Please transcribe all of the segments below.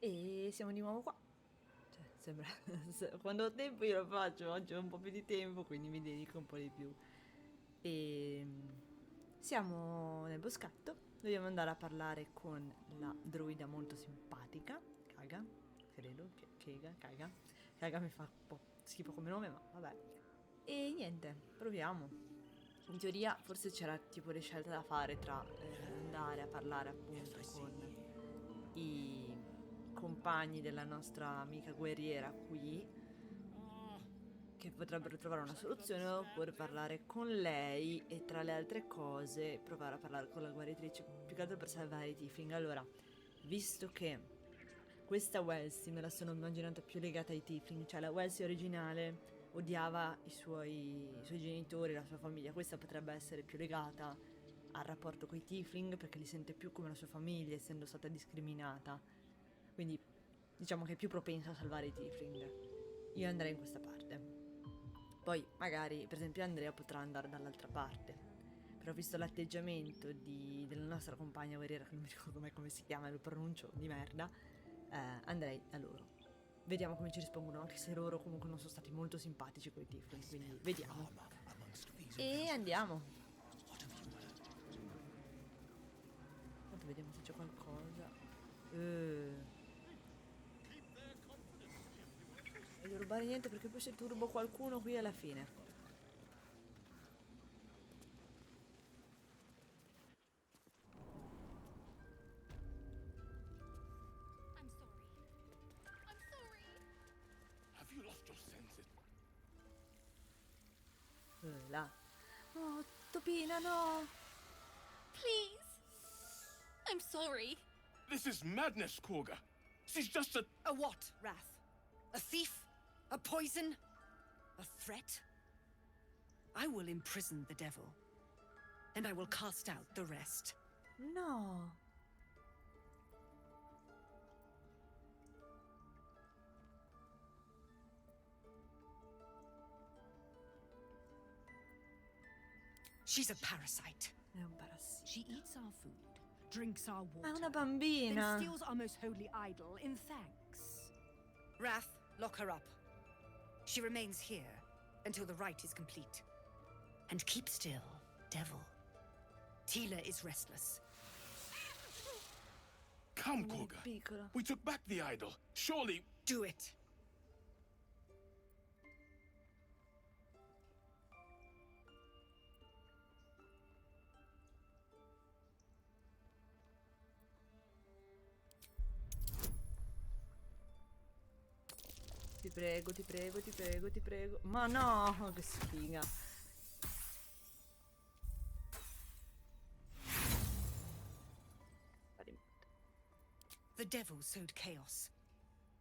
E siamo di nuovo qua. Cioè, sembra... Quando ho tempo io lo faccio, oggi ho un po' più di tempo, quindi mi dedico un po' di più. E siamo nel boschetto, dobbiamo andare a parlare con la druida molto simpatica, Kaga, credo, Kaga. Kaga mi fa un po' schifo come nome, ma vabbè. E niente, proviamo. In teoria forse c'era tipo le scelte da fare tra andare a parlare appunto con i compagni della nostra amica guerriera qui, che potrebbero trovare una soluzione, oppure parlare con lei e tra le altre cose provare a parlare con la guaritrice, più che altro per salvare i tiefling. Allora, visto che questa Wellsie me la sono immaginata più legata ai tiefling, cioè la Wellsie originale odiava i suoi genitori, la sua famiglia, questa potrebbe essere più legata al rapporto con i tiefling perché li sente più come la sua famiglia, essendo stata discriminata. Quindi diciamo che è più propensa a salvare i tiefling. Io andrei in questa parte. Poi magari, per esempio, Andrea potrà andare dall'altra parte. Però visto l'atteggiamento della nostra compagna guerriera, che non mi ricordo mai come si chiama, lo pronuncio di merda, andrei da loro. Vediamo come ci rispondono, anche se loro comunque non sono stati molto simpatici con i tiefling, quindi vediamo. E andiamo. Tanto vediamo se c'è qualcosa. Non voglio rubare niente perché poi se turbo qualcuno qui alla fine. I'm sorry. I'm sorry. Have you lost your senses? Là. Oh, Topina, no! Please. I'm sorry. This is madness, Korga. She's just a... A what, Wrath? A thief? A poison? A threat? I will imprison the devil, and I will cast out the rest. No! She's a parasite. È un parassita. She eats our food, drinks our water, Ma è una then bambina! steals our most holy idol in thanks. Wrath, lock her up. She remains here until the rite is complete. And keep still, devil. Tila is restless. Come, Lei è Korga. piccola. We took back the idol. Surely... Do it. Ti prego, ti prego, ti prego, ti prego. Ma no! Che sfiga. The devil sowed chaos.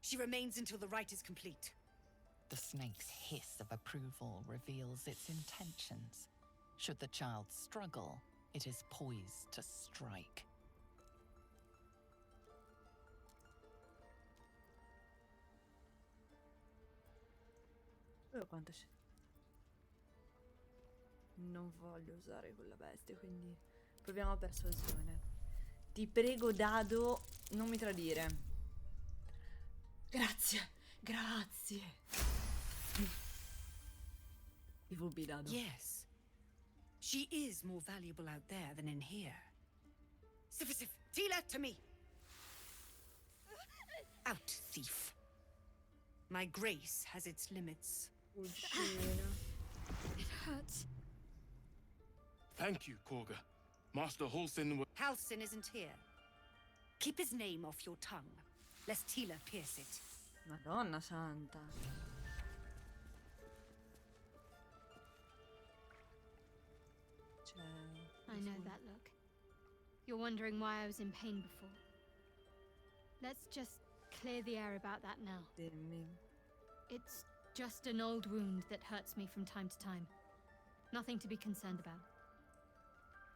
She remains until the rite is complete. The snake's hiss of approval reveals its intentions. Should the child struggle, it is poised to strike. Quanto c'è? Non voglio usare quella bestia, quindi proviamo persuasione. Ti prego, dado, non mi tradire. Grazie, grazie. PvP, dado. Yes. She is more valuable out there than in here. Sif, Tila, to me! Out, thief. My grace has its limits. Pulcina. It hurts. Thank you, Korga. Master Halsin... Halsin isn't here. Keep his name off your tongue, lest Tila pierce it. Madonna santa. I know that look. You're wondering why I was in pain before. Let's just clear the air about that now. Dimmi. It's just an old wound that hurts me from time to time. Nothing to be concerned about.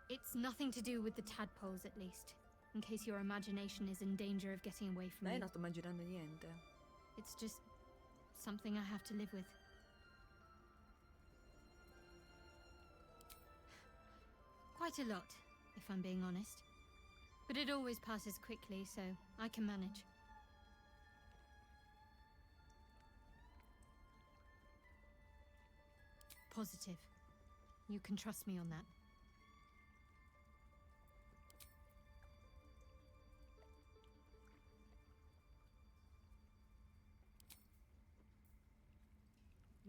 It's nothing to do with the tadpoles, at least. In case your imagination is in danger of getting away from Dai, me. non sto immaginando niente. It's just something I have to live with. Quite a lot, if I'm being honest. But it always passes quickly, so I can manage. positive. You can trust me on that.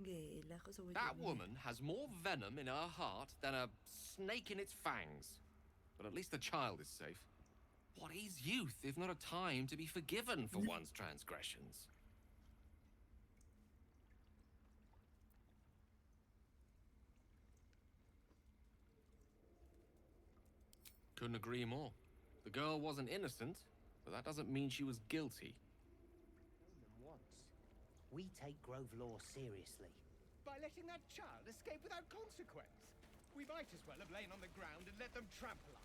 Ghela, cosa vuoi That dire? woman has more venom in her heart than a snake in its fangs. But at least the child is safe. What is youth if not a time to be forgiven for one's transgressions? Couldn't agree more. The girl wasn't innocent, but that doesn't mean she was guilty. Known them once. We take Grove law seriously. By letting that child escape without consequence. We might as well have lain on the ground and let them trample us.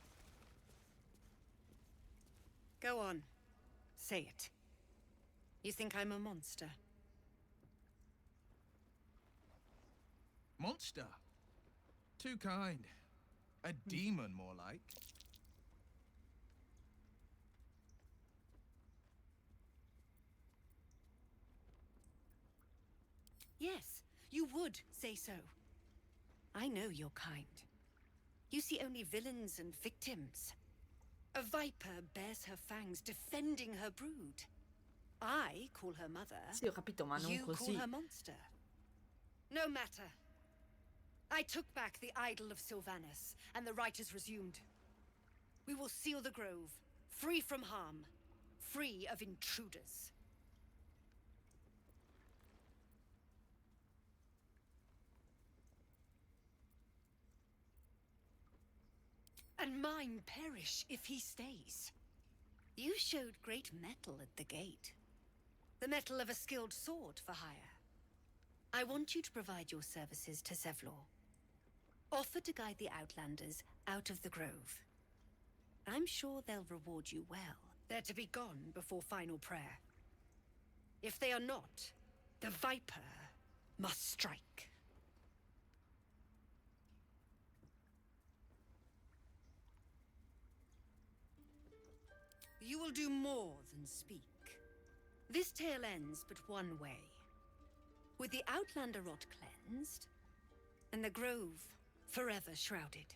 Go on. Say it. You think I'm a monster? Monster? Too kind. A demon, more like. Yes, you would say so. I know your kind. You see only villains and victims. A viper bears her fangs defending her brood. I call her mother. Sì, ho capito, ma non You così. call her monster. No matter. I took back the idol of Sylvanus, and the rite is resumed. We will seal the grove, free from harm, free of intruders. And mine perish if he stays. You showed great mettle at the gate. The mettle of a skilled sword for hire. I want you to provide your services to Zevlor. Offer to guide the Outlanders out of the grove. I'm sure they'll reward you well. They're to be gone before final prayer. If they are not, the Viper must strike. You will do more than speak. This tale ends but one way. With the Outlander rot cleansed, and the grove forever shrouded.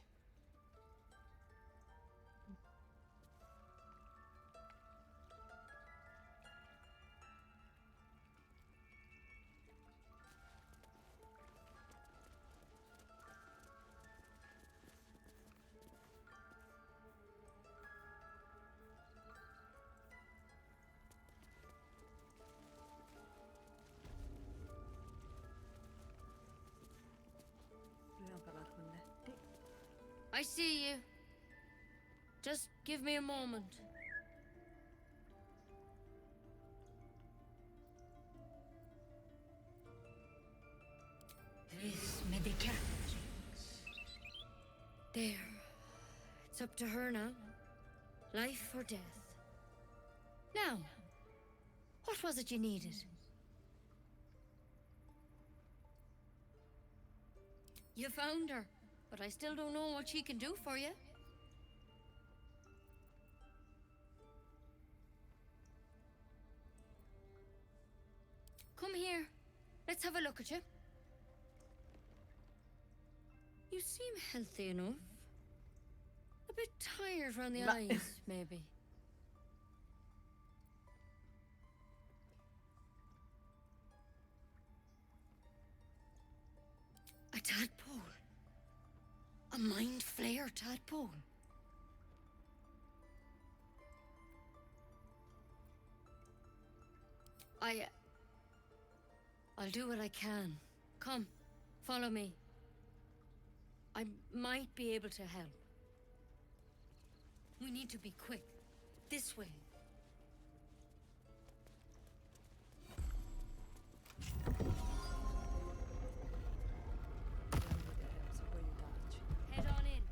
Dobbiamo parlare con Letty. I see you. Just give me a moment. This medicat. There. It's up to her now. Life or death. Now, what was it you needed? You found her, but I still don't know what she can do for you. Come here. Let's have a look at you. You seem healthy enough. A bit tired around the eyes, maybe. A tadpole. A mind flayer tadpole. I'll do what I can. Come, follow me. I might be able to help. We need to be quick. This way. Se puoi aiutarci. Head on in.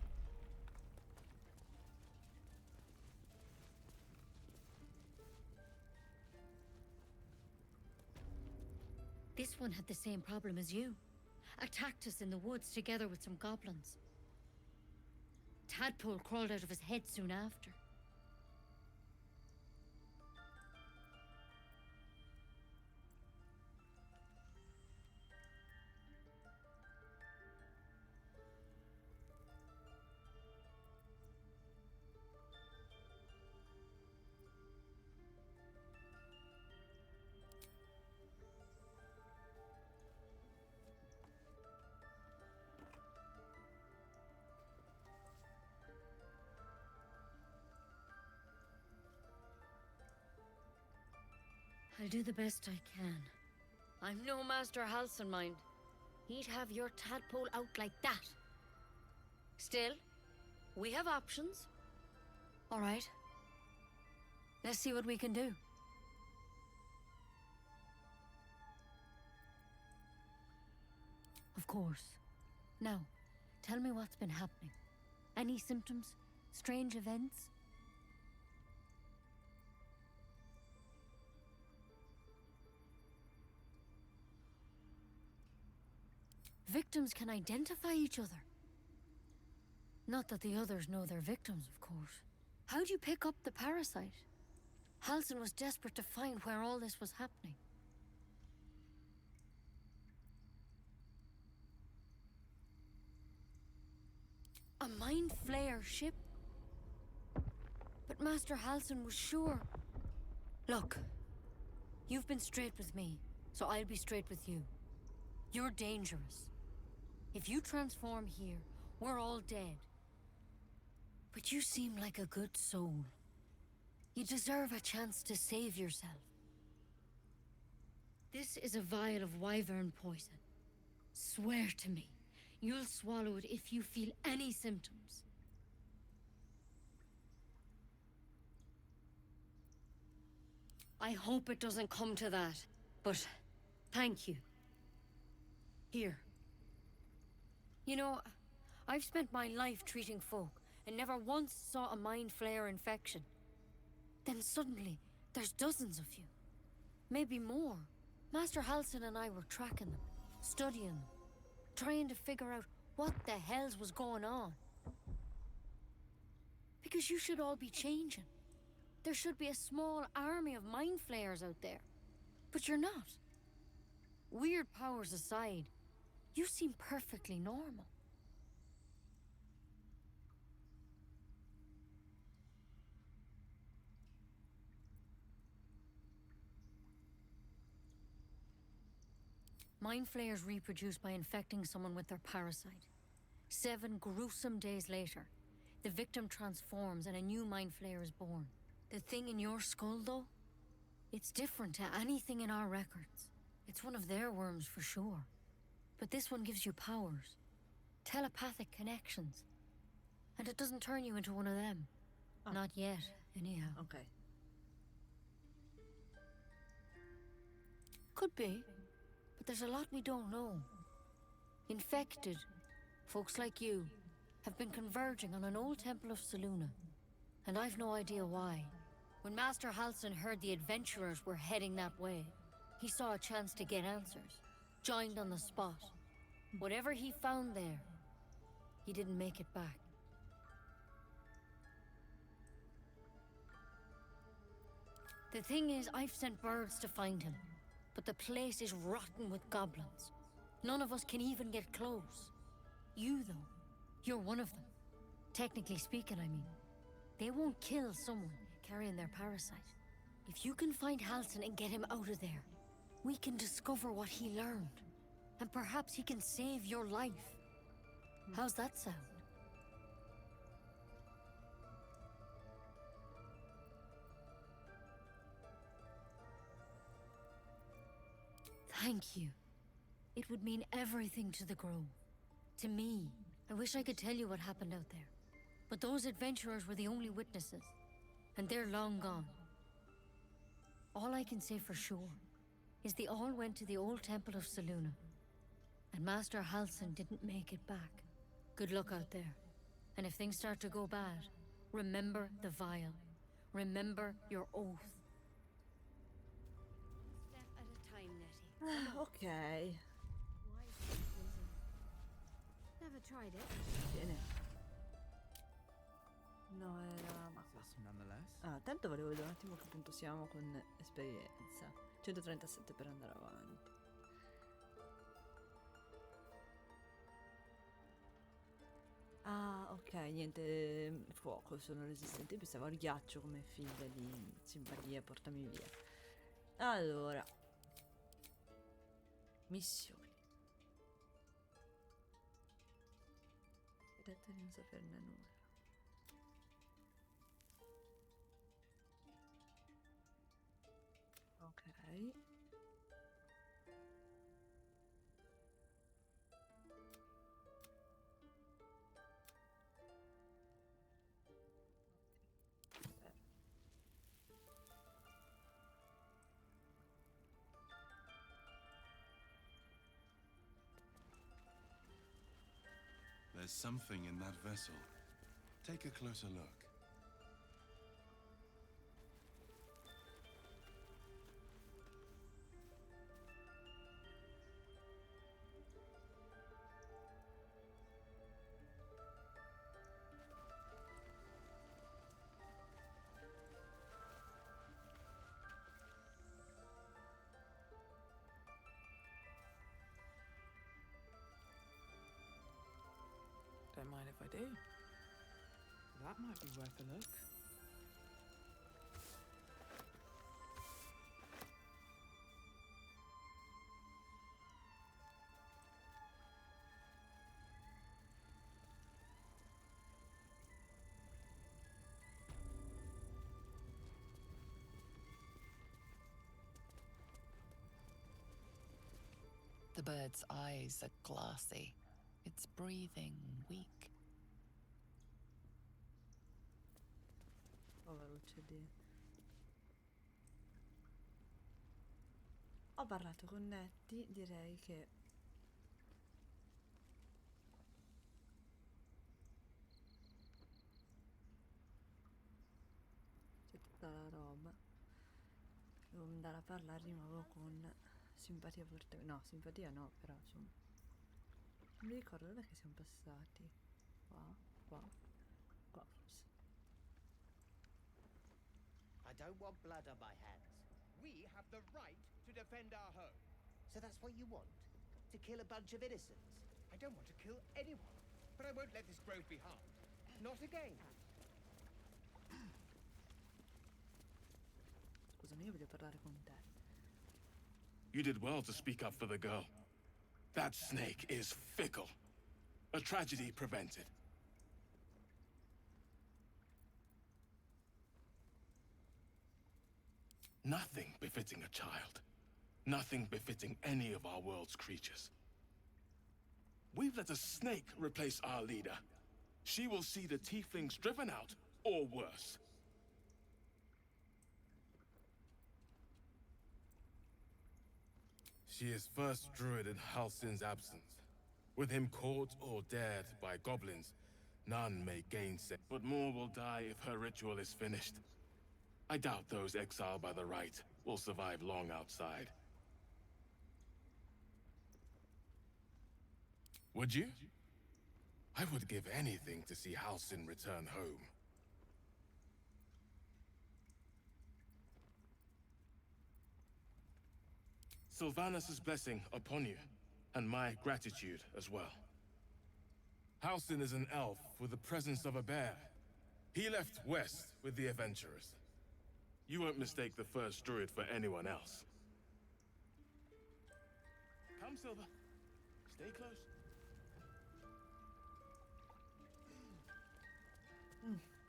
This one had the same problem as you. Attacked us in the woods together with some goblins. Tadpole crawled out of his head soon after. I'll do the best I can. I'm no Master Halson, mind. He'd have your tadpole out like that. Still, we have options. All right. Let's see what we can do. Of course. Now, tell me what's been happening. Any symptoms? Strange events? Victims can identify each other. Not that the others know they're victims, of course. How'd you pick up the parasite? Halson was desperate to find where all this was happening. A mind flayer ship? But Master Halson was sure. Look, you've been straight with me, so I'll be straight with you. You're dangerous. If you transform here, we're all dead. But you seem like a good soul. You deserve a chance to save yourself. This is a vial of wyvern poison. Swear to me, you'll swallow it if you feel any symptoms. I hope it doesn't come to that, but thank you. Here. You know, I've spent my life treating folk and never once saw a mind flayer infection. Then suddenly, there's dozens of you. Maybe more. Master Halson and I were tracking them, studying them, trying to figure out what the hells was going on. Because you should all be changing. There should be a small army of mind flayers out there. But you're not. Weird powers aside, you seem perfectly normal. Mind flayers reproduce by infecting someone with their parasite. 7 gruesome days later, the victim transforms and a new mind flayer is born. The thing in your skull, though, it's different to anything in our records. It's one of their worms for sure. But this one gives you powers. Telepathic connections. And it doesn't turn you into one of them. Oh. Not yet, anyhow. Ok. Could be. But there's a lot we don't know. Infected, folks like you, have been converging on an old temple of Selûne. And I've no idea why. When Master Halson heard the adventurers were heading that way, he saw a chance to get answers. Joined on the spot. Whatever he found there, he didn't make it back. The thing is, I've sent birds to find him. But the place is rotten with goblins. None of us can even get close. You, though, you're one of them. Technically speaking, I mean. They won't kill someone carrying their parasite. If you can find Halson and get him out of there, we can discover what he learned. And perhaps he can save your life. How's that sound? Thank you. It would mean everything to the Grove. To me. I wish I could tell you what happened out there. But those adventurers were the only witnesses. And they're long gone. All I can say for sure is they all went to the old temple of Selûne. And Master Halson didn't make it back. Good luck out there. And if things start to go bad, remember the vial. Remember your oath. Step at a time, Nettie. Ok. Never tried it. Bene. No, era... ma qua. Ah, tanto volevo vedere un attimo che punto siamo con esperienza. 137 per andare avanti. Ah, ok, niente fuoco, sono resistenti. Pensavo al ghiaccio come figlia di simpatia, portami via. Allora. Missioni. Detto di non saperne nulla. Ok. There's something in that vessel. Take a closer look. Don't mind if I do. That might be worth a look. The bird's eyes are glassy. Its breathing weak. Povero CD. Ho parlato con Nettie, direi che c'è tutta la roba. Devo andare a parlare di nuovo con Simpatia forte. No, Simpatia no, però insomma. Non mi ricordo dove che siamo passati. Qua forse. I don't want blood on my hands. We have the right to defend our home. So that's what you want? To kill a bunch of innocents? I don't want to kill anyone, but I won't let this grove be harmed. Not again. Scusami, io voglio parlare con te. You did well to speak up for the girl. That snake is fickle. A tragedy prevented. Nothing befitting a child. Nothing befitting any of our world's creatures. We've let a snake replace our leader. She will see the tieflings driven out, or worse. She is first druid in Halsin's absence. With him caught or dared by goblins, none may gainsay. But more will die if her ritual is finished. I doubt those exiled by the right will survive long outside. Would you? I would give anything to see Halsin return home. Sylvanus' blessing upon you, and my gratitude as well. Halsin is an elf with the presence of a bear. He left west with the adventurers. You won't mistake the first druid for anyone else. Come, Silver. Stay close.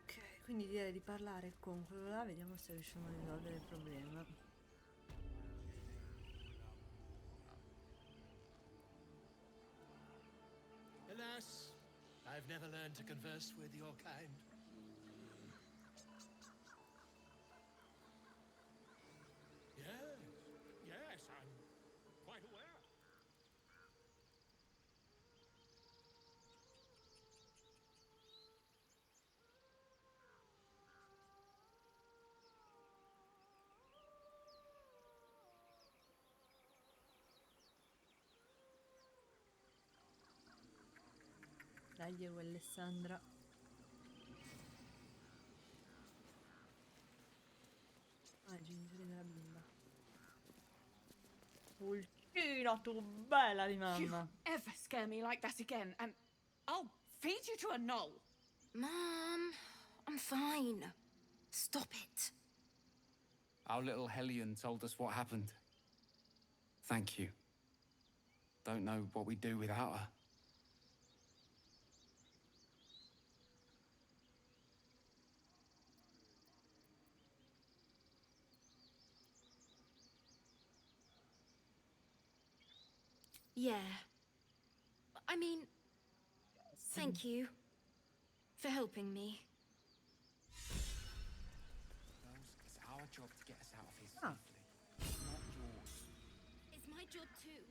Ok, quindi direi di parlare con quello là, vediamo se riusciamo a risolvere il problema. Alas, I've never learned to converse with your kind. Yes, I'm quite aware. Dai, Diego e Alessandra. Ah, Gingeri della bimba. Pulcina, tu bella di mamma. Ever scare me like that again, and I'll feed you to a knoll. Mom, I'm fine. Stop it. Our little Hellion told us what happened. Thank you. Don't know what we'd do without her. Yeah. I mean, thank you for helping me. Girls, it's our job to get us out of here Ah. safely. It's not yours. It's my job too.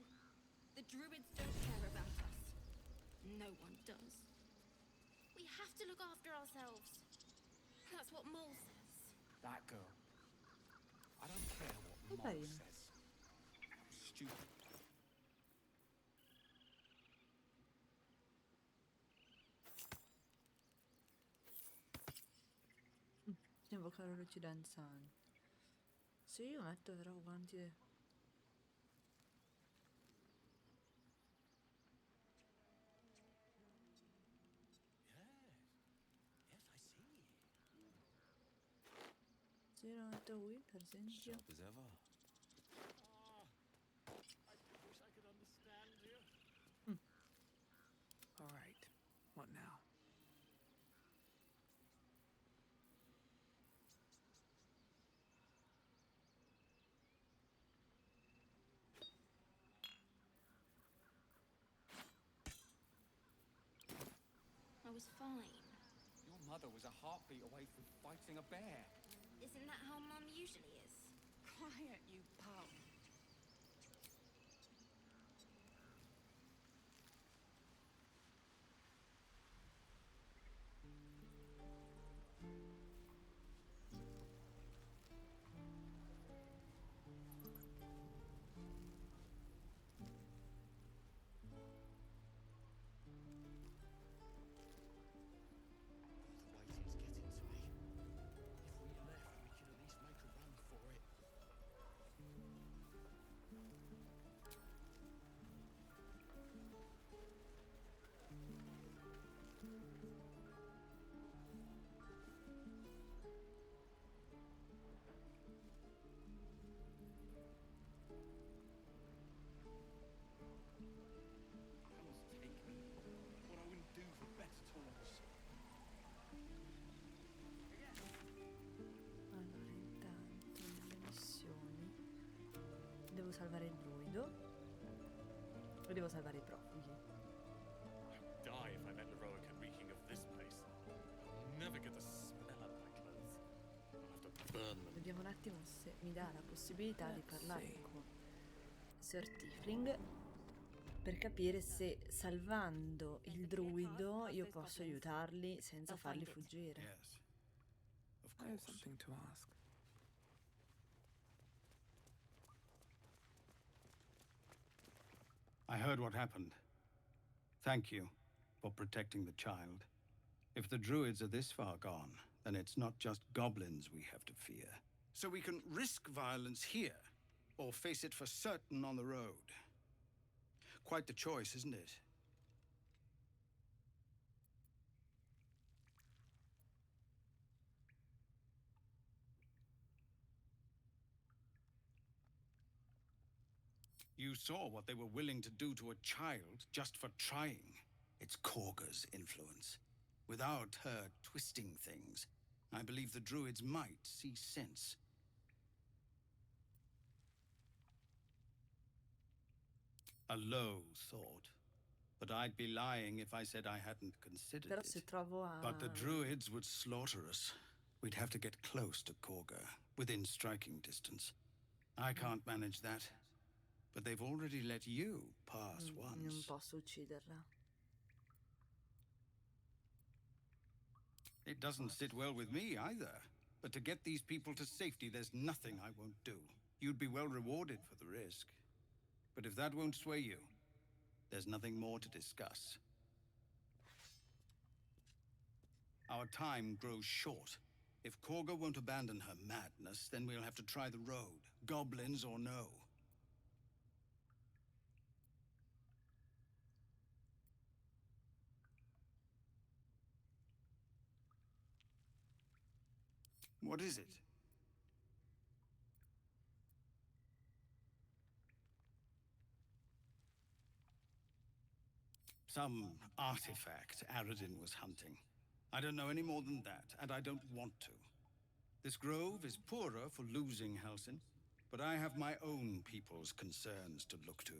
The druids don't care about us. No one does. We have to look after ourselves. That's what Mole says. That girl. I don't care what Mom carino. says. Stupid. Invocare luci danzanti. Se io metto però guanti... Se io lo metto qui, per esempio... Sharp as ever. All right. What now? I was fine. Your mother was a heartbeat away from fighting a bear. Isn't that how Mum usually is? Quiet, you pup. Allora, intanto nelle missioni devo salvare il druido e devo salvare i profughi. Die if I met Leroica reeking of this place. I'll never get the smell out of my clothes. I'll have to burn them. Vediamo un attimo se mi dà la possibilità di parlare con Sir Tifling per capire se salvando il druido io posso aiutarli senza farli fuggire. Yes. Of I have course. something to ask. I heard what happened. Thank you for protecting the child. If the druids are this far gone, then it's not just goblins we have to fear. So we can risk violence here, or face it for certain on the road. Quite the choice, isn't it? You saw what they were willing to do to a child just for trying. It's Korga's influence. Without her twisting things, I believe the druids might see sense. A low thought. But I'd be lying if I said I hadn't considered Però it. se trovo a... But the druids would slaughter us. We'd have to get close to Korga, within striking distance. I can't manage that. But they've already let you pass Non once. posso ucciderla. It doesn't sit well with me either. But to get these people to safety, there's nothing I won't do. You'd be well rewarded for the risk. But if that won't sway you, there's nothing more to discuss. Our time grows short. If Korga won't abandon her madness, then we'll have to try the road, goblins or no. What is it? Some artifact Aradin was hunting. I don't know any more than that, and I don't want to. This grove is poorer for losing Halsin, but I have my own people's concerns to look to.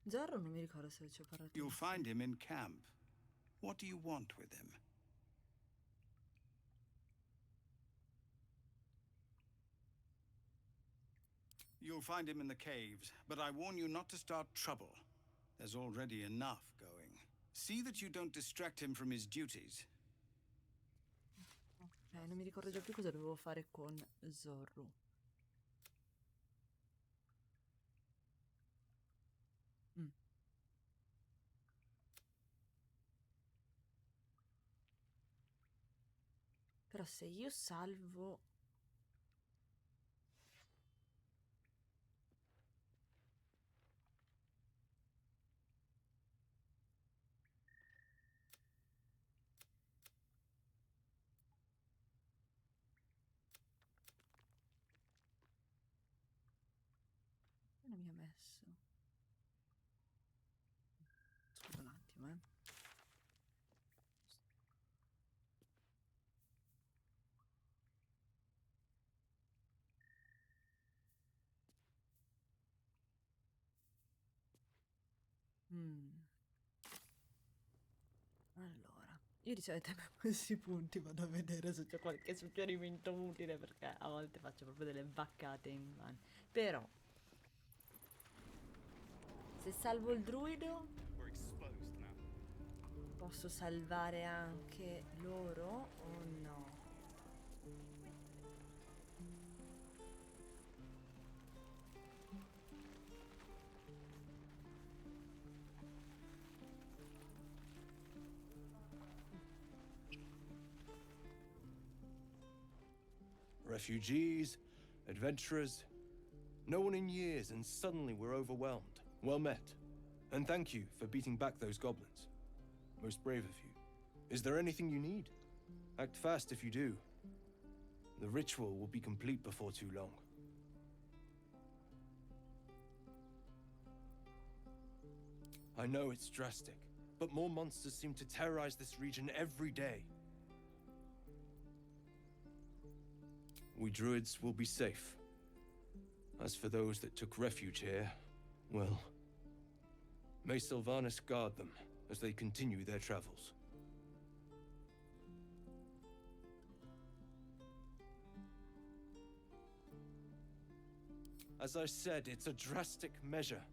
Zorro non mi ricordo se ci ho parlato. You'll find him in camp. What do you want with him? You'll find him in the caves, but I warn you not to start trouble. There's already enough going. See that you don't distract him from his duties. Non mi ricordo già più cosa dovevo fare con Zorro. Però se io salvo... Non mi ha messo. Scusa un attimo, Allora, io di solito a questi punti vado a vedere se c'è qualche suggerimento utile, perché a volte faccio proprio delle baccate in mano. Però, se salvo il druido, posso salvare anche loro o no? Refugees, adventurers, no one in years, and suddenly we're overwhelmed. Well met. And thank you for beating back those goblins. Most brave of you. Is there anything you need? Act fast if you do. The ritual will be complete before too long. I know it's drastic, but more monsters seem to terrorize this region every day. We druids will be safe. As for those that took refuge here, well, may Sylvanas guard them as they continue their travels. As I said, it's a drastic measure,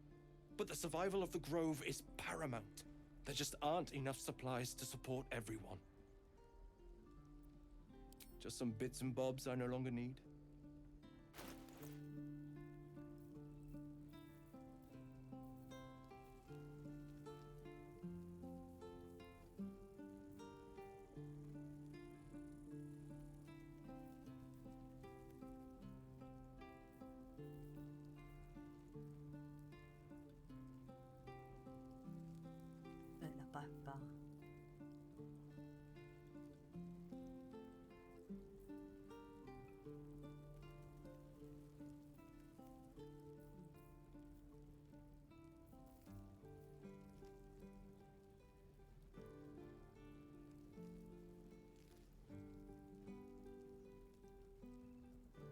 but the survival of the Grove is paramount. There just aren't enough supplies to support everyone. Just some bits and bobs I no longer need. Bella pappa.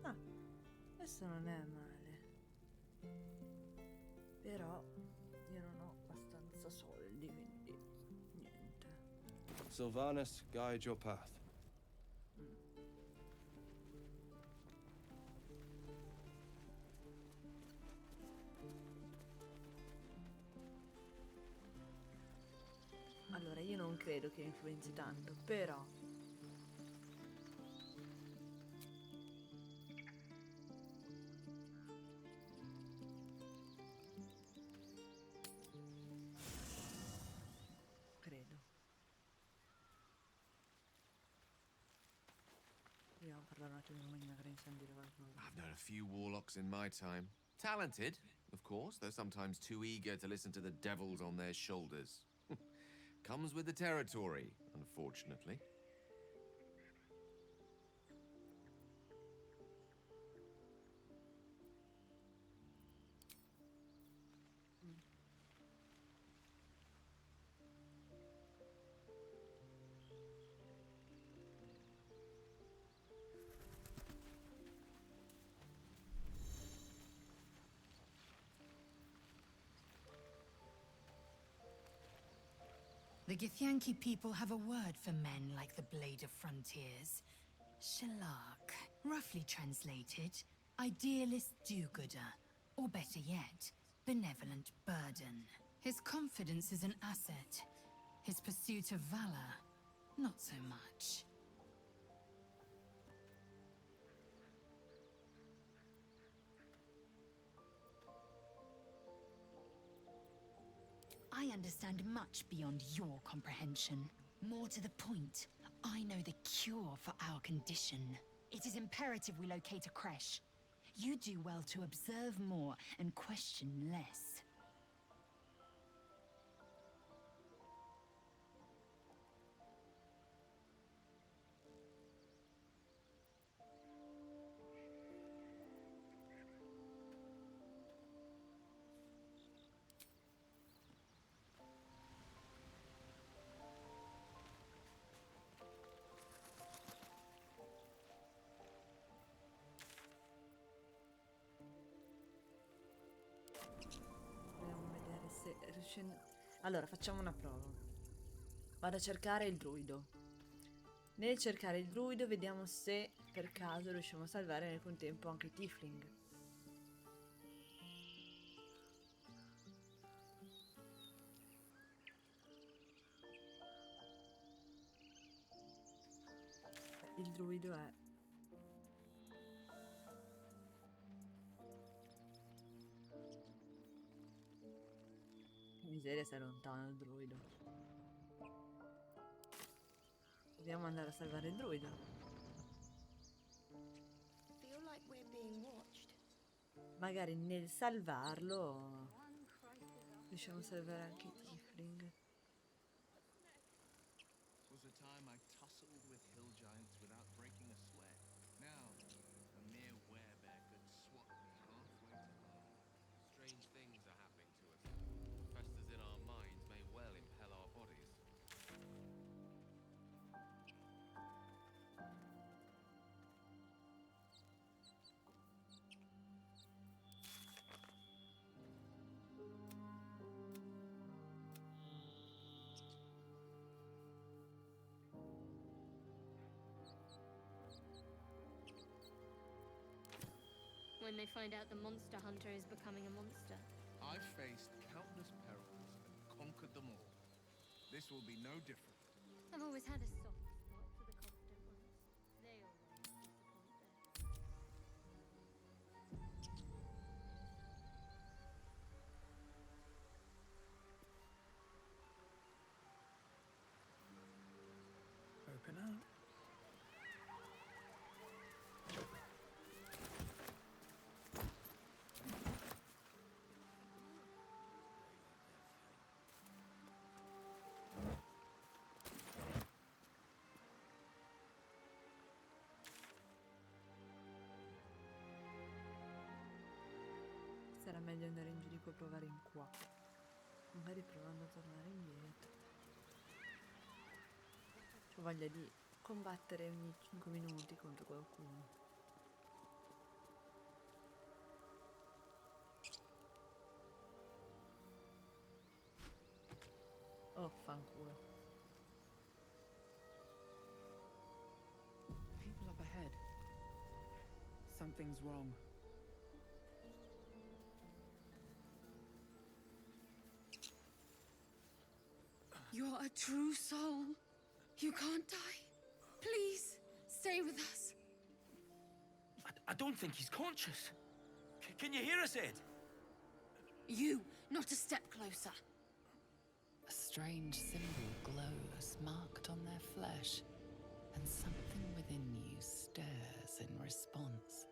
Ah, questo non è male. Però io non ho abbastanza soldi, quindi niente. Sylvanas, guide your path. Allora, io non credo che influenzi tanto, però... credo. Proviamo a parlare un attimo di magari insandire qualcosa. I've known a few warlocks in my time. Talented, of course, though sometimes too eager to listen to the devils on their shoulders. Comes with the territory, unfortunately. The Githyanki people have a word for men like the Blade of Frontiers. Shalak. Roughly translated, idealist do-gooder. Or better yet, benevolent burden. His confidence is an asset. His pursuit of valor, not so much. I understand much beyond your comprehension. More to the point, I know the cure for our condition. It is imperative we locate a creche. You do well to observe more and question less. Proviamo a vedere se riusciamo... Allora, facciamo una prova. Vado a cercare il druido. Nel cercare il druido vediamo se per caso riusciamo a salvare nel contempo anche i tiefling. Il druido è... Miseria, sei lontano il druido. Dobbiamo andare a salvare il druido. Feel like we're being watched. Magari nel salvarlo riusciamo a salvare anche i tiefling. Was a time I tussled with hill giants without breaking a sweat. Now, a mere werebear could swat me halfway to home. Strange things are happening to us. Festers in our minds may well impel our bodies. When they find out the monster hunter is becoming a monster. I've faced countless perils and conquered them all. This will be no different. I've always had a soft spot for the confident ones. They always disappoint them. Open up. Sarà meglio andare in giro e provare in qua. Magari provando a tornare indietro. Ho voglia di combattere ogni 5 minuti contro qualcuno. Oh, fanculo. People up ahead. Something's wrong. You're a true soul. You can't die. Please, stay with us. I don't think he's conscious. Can you hear us, Ed? You, not a step closer. A strange symbol glows, marked on their flesh, and something within you stirs in response.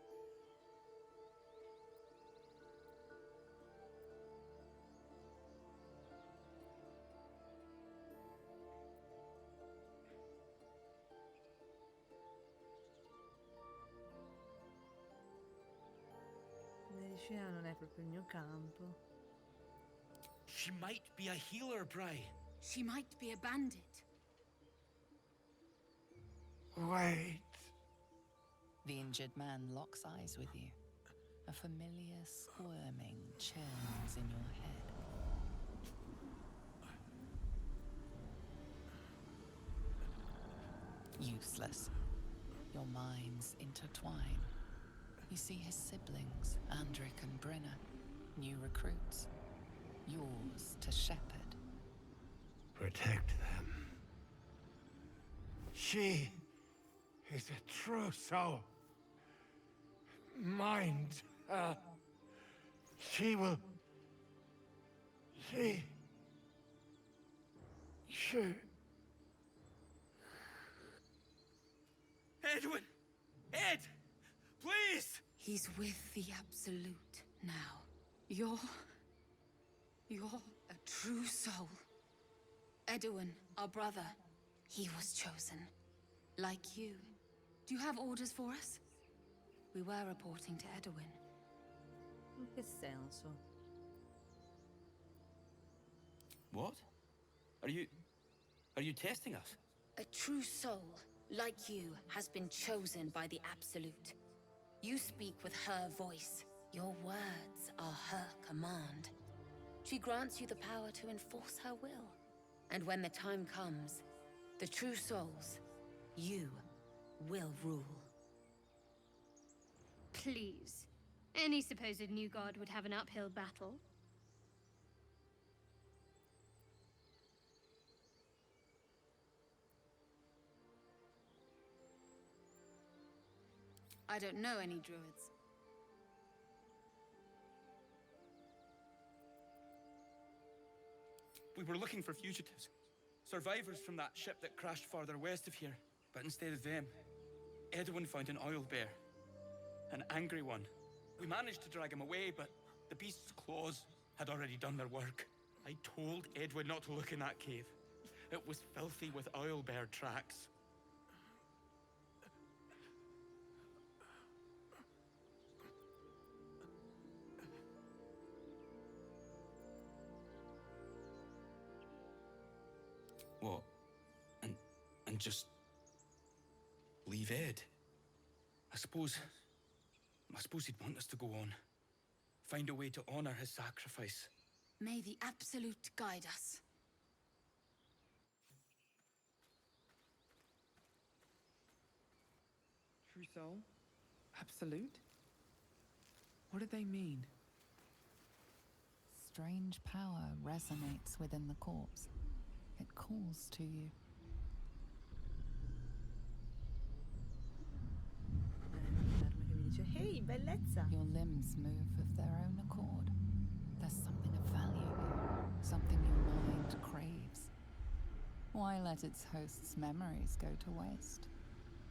Medicina non è proprio il mio campo. She might be a healer, Bry. She might be a bandit. Wait. The injured man locks eyes with you. A familiar squirming churns in your head. useless. Your minds intertwine. You see his siblings, Andric and Brenna, new recruits. Yours to shepherd. Protect them. She is a true soul. Mind her. She will... She... Edwin! Ed! Please! He's with the Absolute now. You're a true soul. Edwin, our brother, he was chosen. Like you. Do you have orders for us? We were reporting to Edwin. In che senso? What? Are you testing us? A true soul, like you, has been chosen by the Absolute. You speak with her voice. Your words are her command. She grants you the power to enforce her will. And when the time comes, the true souls, you will rule. Please. Any supposed new god would have an uphill battle. I don't know any druids. We were looking for fugitives. Survivors from that ship that crashed farther west of here. But instead of them, Edwin found an oil bear. An angry one. We managed to drag him away, but the beast's claws had already done their work. I told Edwin not to look in that cave. It was filthy with oil bear tracks. What? And just leave Ed? I suppose he'd want us to go on. Find a way to honor his sacrifice. May the Absolute guide us. True soul? Absolute? What do they mean? Strange power resonates within the corpse. It calls to you. Hey, bellezza! Your limbs move of their own accord. There's something of value here, something your mind craves. Why let its host's memories go to waste?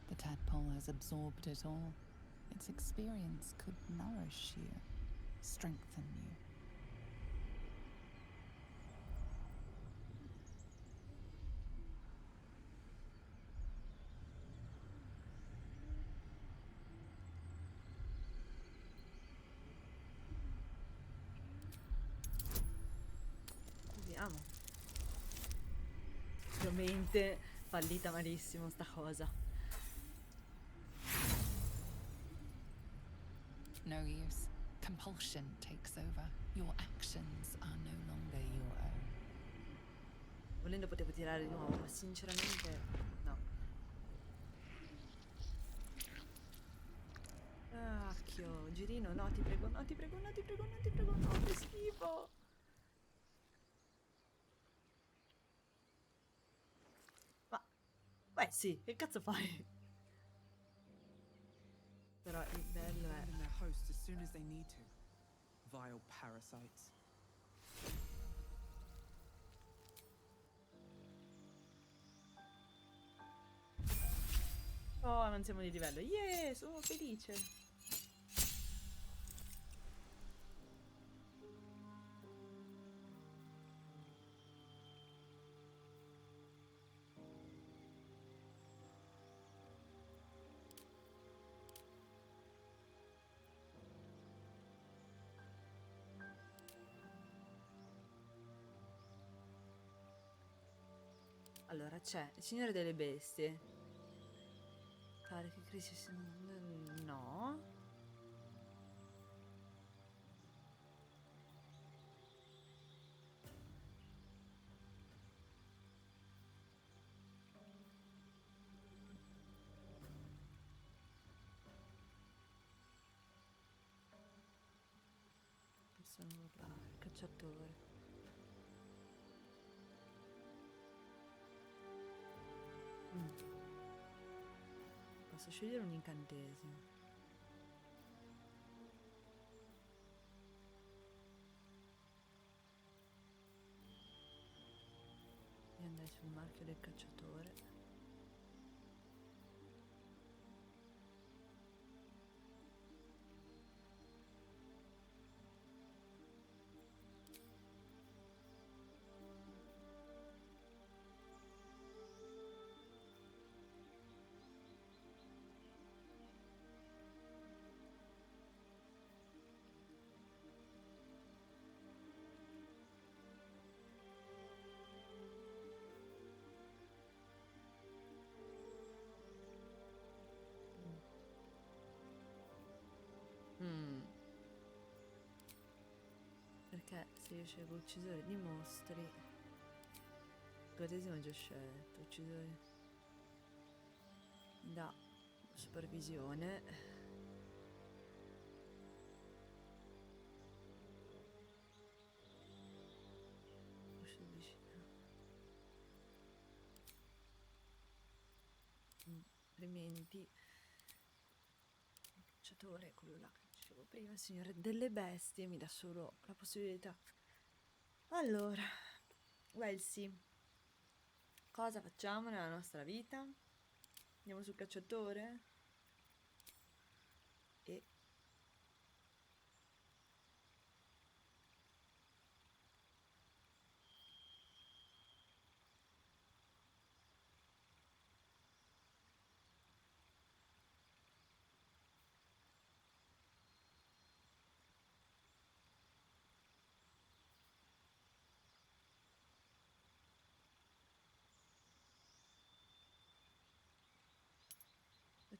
The tadpole has absorbed it all. Its experience could nourish you, strengthen you. Vediamo. Ovviamente fallita malissimo sta cosa. No use. Compulsion takes over. Your actions are no longer your own. Volendo potevo tirare di nuovo, ma sinceramente no. Cacchio, girino, no, ti prego, no, ti prego, no, ti prego, no, ti prego, no, che schifo. Beh sì, che cazzo fai? Però il bello è... Find their hosts as soon as they need to. Vile parasites. Oh, non siamo di livello. Yeah, sono felice. Allora c'è il Signore delle Bestie. Carica crisi. No. cacciatore. Posso scegliere un incantesimo. E andai sul marchio del cacciatore. Perché se io scelgo uccisore di mostri, il battesimo è già scelto, uccisore da supervisione. Altrimenti il cacciatore è quello là che dicevo prima, il signore delle bestie, mi dà solo la possibilità. Allora, Wellsie, cosa facciamo nella nostra vita? Andiamo sul cacciatore? E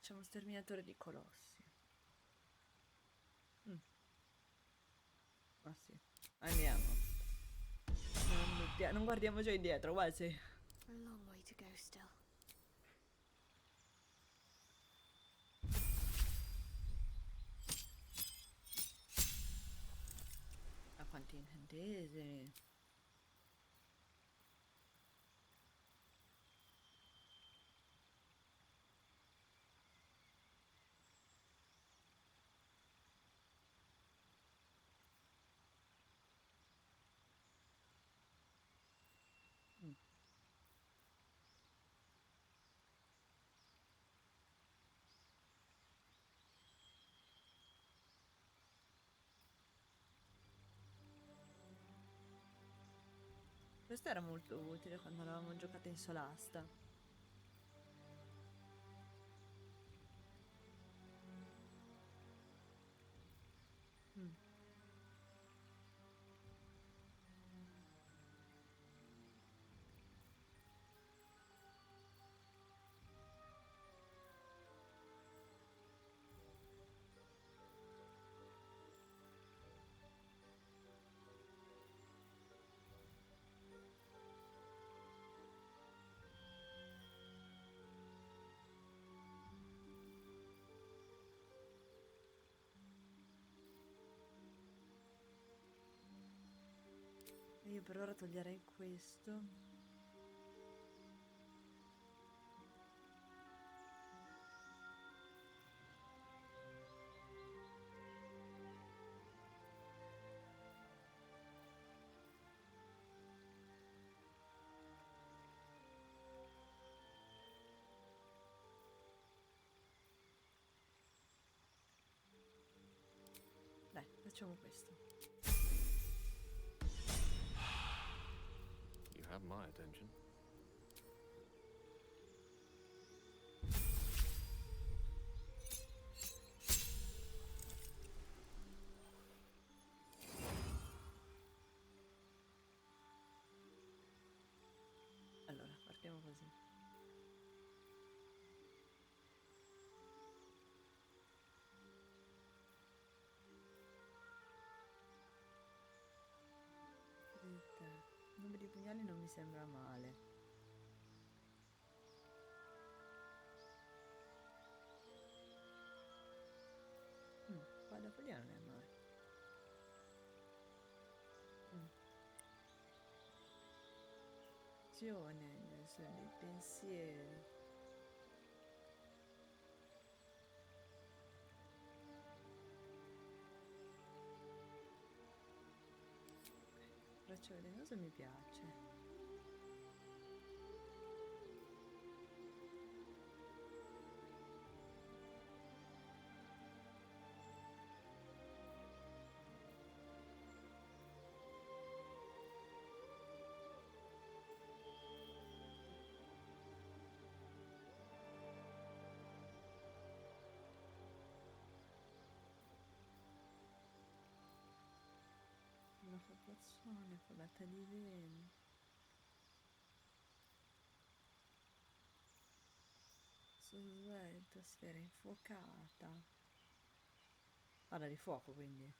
facciamo sterminatore di colossi. Ah sì, andiamo. Non guardiamo già indietro, quasi. A long way to go still. A quanti incantesimi. Questo era molto utile quando l'avevamo giocata in solasta. Io per ora toglierei questo. Dai, facciamo questo. You have my attention. Allora, partiamo così. Il numero di pugnali non mi sembra male. Qua da follia non è male. un'emozione, sono dei pensieri. Braccio velenoso mi piace. Una formazione, folata di vento. Sono svelto, sfera infuocata. Parla di fuoco, quindi.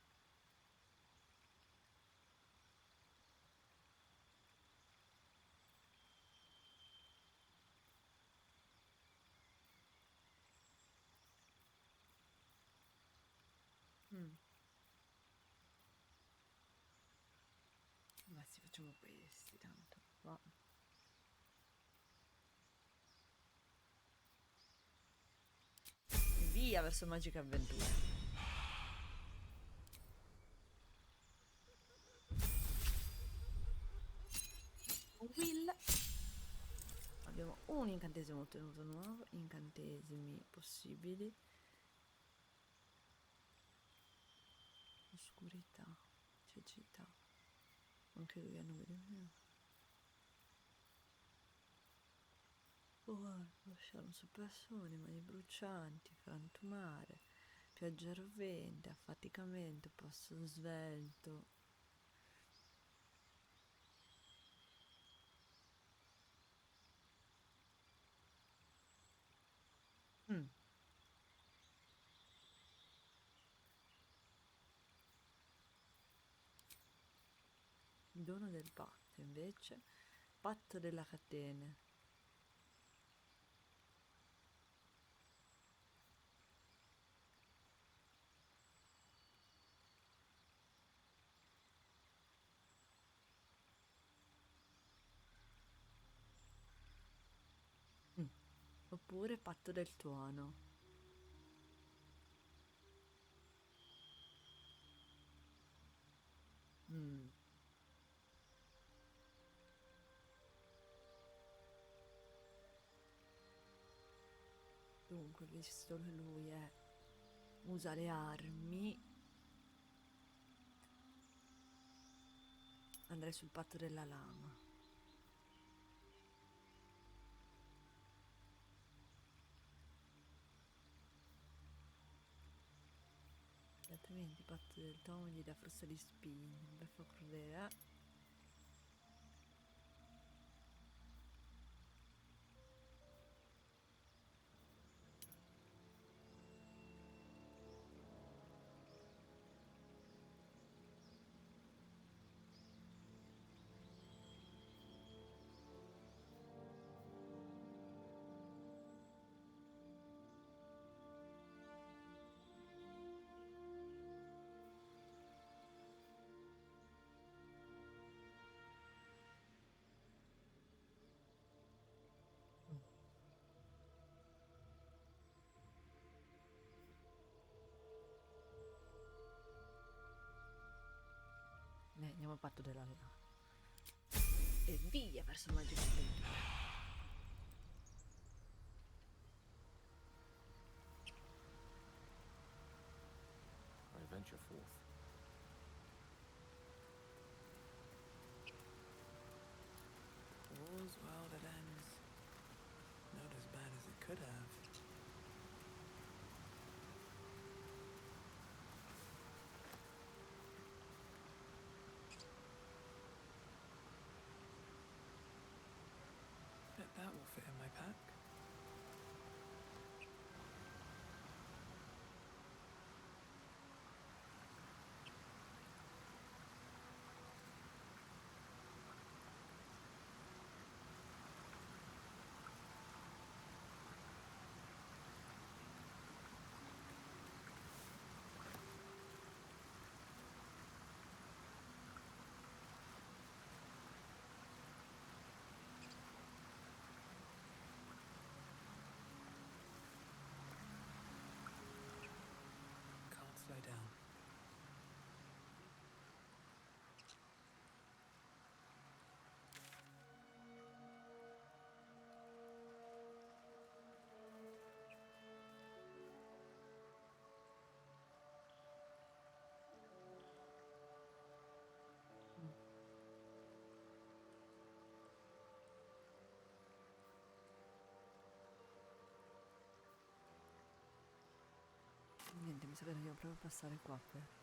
Ma sì, facciamo questi, tanto. Va. Via verso magiche avventure. Will. Abbiamo un incantesimo ottenuto nuovo, incantesimi possibili. Oscurità, cecità. Anche lui ha nome di me. Lasciare su persone, mani brucianti, frantumare, pioggia rovente, affaticamento, passo svelto. Dono del patto, invece, patto della catena. Oppure patto del tuono. Dunque, visto che lui usa le armi, andrei sul patto della lama. Altrimenti patto del tomo gli dà frusta di spine. Beffa crudele, andiamo al patto della lama. E via verso magiche avventure. I venture forth. All's well that ends. Not as bad as it could have. Bet that will fit in my pack. Niente, mi sa che dobbiamo proprio passare qua per...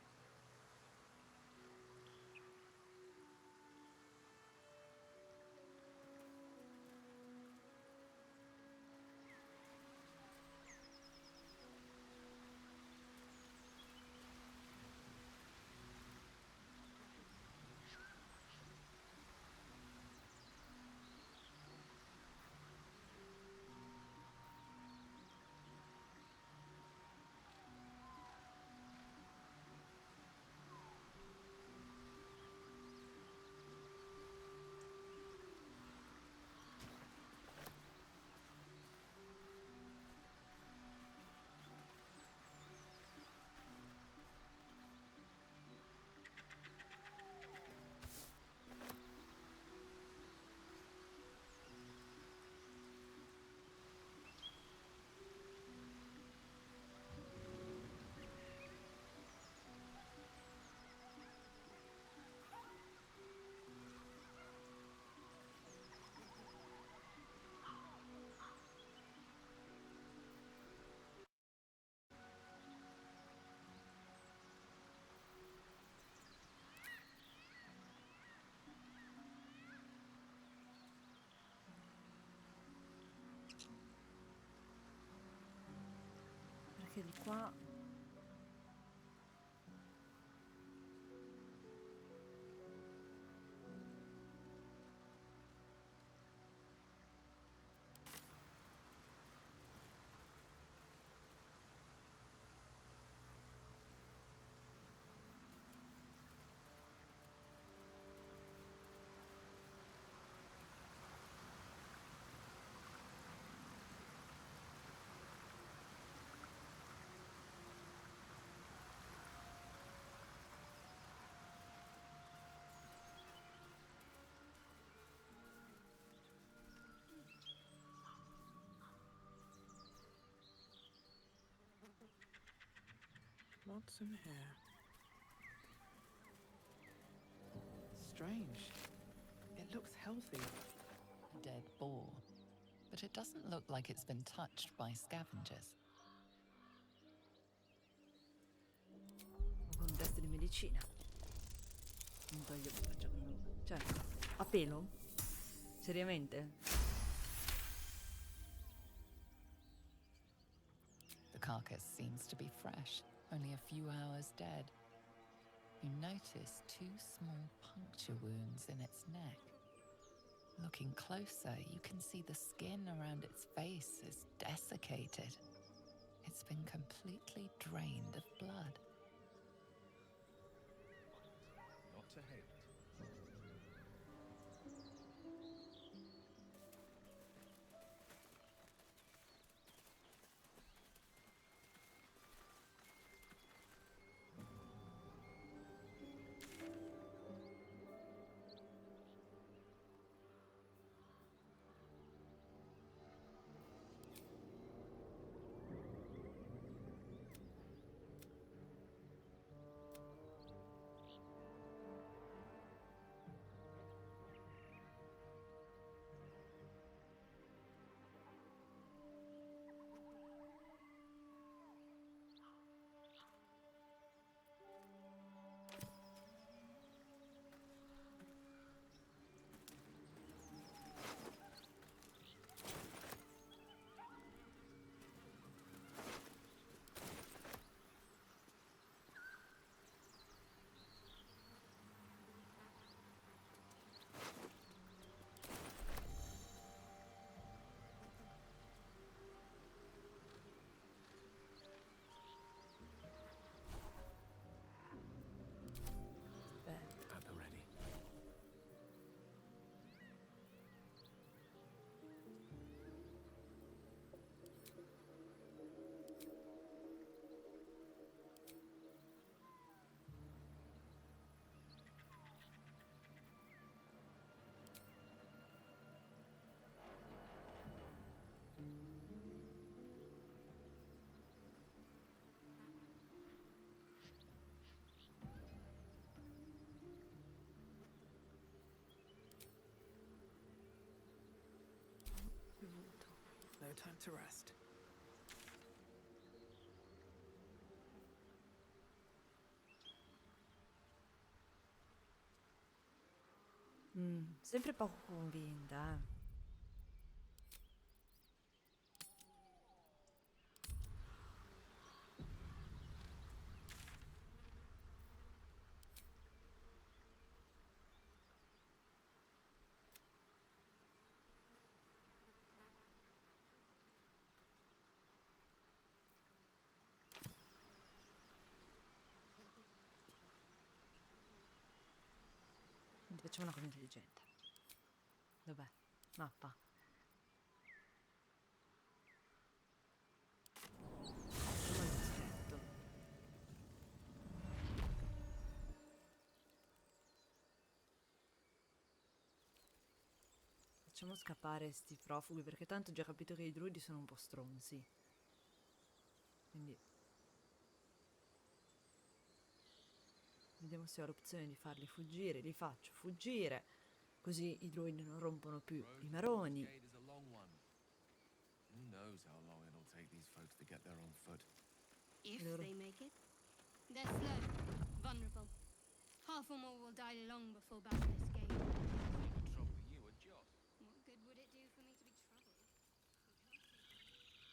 Perché di qua... What's in here? Strange. It looks healthy. A dead boar. But it doesn't look like it's been touched by scavengers. Con un test di medicina. Non toglio, faccio come... Cioè, a pelo? Seriamente? The carcass seems to be fresh, only a few hours dead. You notice 2 small puncture wounds in its neck. Looking closer, you can see the skin around its face is desiccated. It's been completely drained of blood. Not to hate. At the ready. No time to rest. Sempre poco convinta, eh. Quindi facciamo una cosa intelligente. Dov'è? Mappa. Facciamo il dischetto. Facciamo scappare sti profughi, perché tanto ho già capito che i druidi sono un po' stronzi. Quindi vediamo se ho l'opzione di farli fuggire. Li faccio fuggire, così i druidi non rompono più i maroni. Who knows how long it'll take these folks to get there on foot. If they make it. They're slow, vulnerable. Half or more will die long before battling this gate. Trouble you or Joss? What good would it do for me to be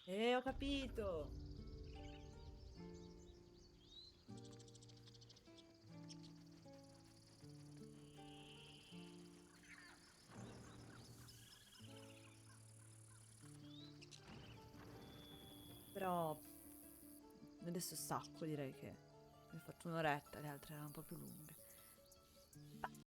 troubled? Ho capito! Però adesso stacco, direi che mi ho fatto un'oretta, le altre erano un po' più lunghe.